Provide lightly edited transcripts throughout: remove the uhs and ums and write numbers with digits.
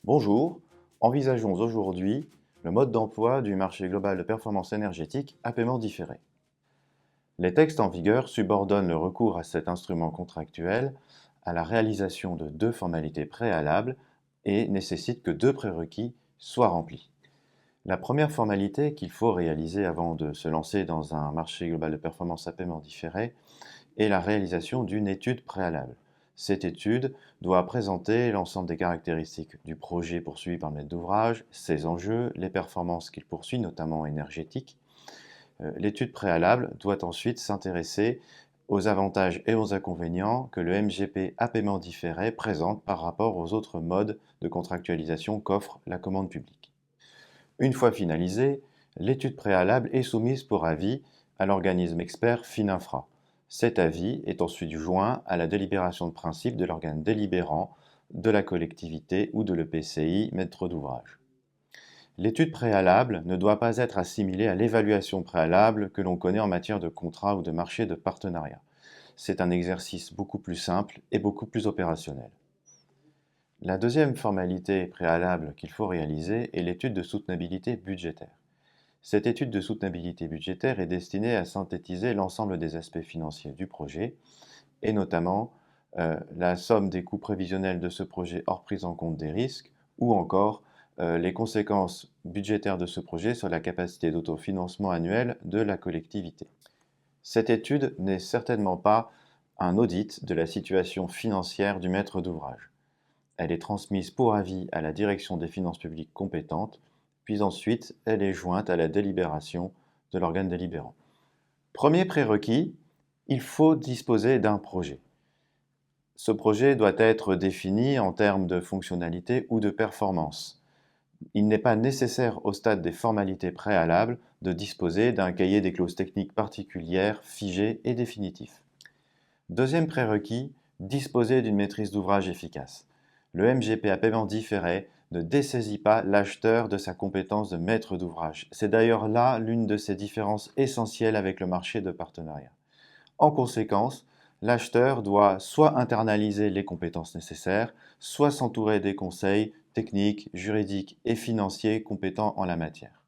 Bonjour, envisageons aujourd'hui le mode d'emploi du marché global de performance énergétique à paiement différé. Les textes en vigueur subordonnent le recours à cet instrument contractuel à la réalisation de deux formalités préalables et nécessitent que deux prérequis soient remplis. La première formalité qu'il faut réaliser avant de se lancer dans un marché global de performance à paiement différé et la réalisation d'une étude préalable. Cette étude doit présenter l'ensemble des caractéristiques du projet poursuivi par le maître d'ouvrage, ses enjeux, les performances qu'il poursuit, notamment énergétiques. L'étude préalable doit ensuite s'intéresser aux avantages et aux inconvénients que le MGP à paiement différé présente par rapport aux autres modes de contractualisation qu'offre la commande publique. Une fois finalisée, l'étude préalable est soumise pour avis à l'organisme expert Fininfra. Cet avis est ensuite joint à la délibération de principe de l'organe délibérant de la collectivité ou de l'EPCI maître d'ouvrage. L'étude préalable ne doit pas être assimilée à l'évaluation préalable que l'on connaît en matière de contrat ou de marché de partenariat. C'est un exercice beaucoup plus simple et beaucoup plus opérationnel. La deuxième formalité préalable qu'il faut réaliser est l'étude de soutenabilité budgétaire. Cette étude de soutenabilité budgétaire est destinée à synthétiser l'ensemble des aspects financiers du projet, et notamment la somme des coûts prévisionnels de ce projet hors prise en compte des risques, ou encore les conséquences budgétaires de ce projet sur la capacité d'autofinancement annuelle de la collectivité. Cette étude n'est certainement pas un audit de la situation financière du maître d'ouvrage. Elle est transmise pour avis à la direction des finances publiques compétente, puis ensuite elle est jointe à la délibération de l'organe délibérant. Premier prérequis, il faut disposer d'un projet. Ce projet doit être défini en termes de fonctionnalité ou de performance. Il n'est pas nécessaire au stade des formalités préalables de disposer d'un cahier des clauses techniques particulières, figé et définitif. Deuxième prérequis, disposer d'une maîtrise d'ouvrage efficace. Le MGP à paiement différé ne dessaisit pas l'acheteur de sa compétence de maître d'ouvrage. C'est d'ailleurs là l'une de ses différences essentielles avec le marché de partenariat. En conséquence, l'acheteur doit soit internaliser les compétences nécessaires, soit s'entourer des conseils techniques, juridiques et financiers compétents en la matière.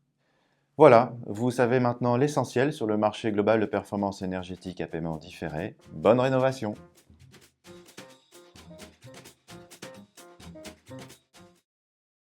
Voilà, vous savez maintenant l'essentiel sur le marché global de performance énergétique à paiement différé. Bonne rénovation!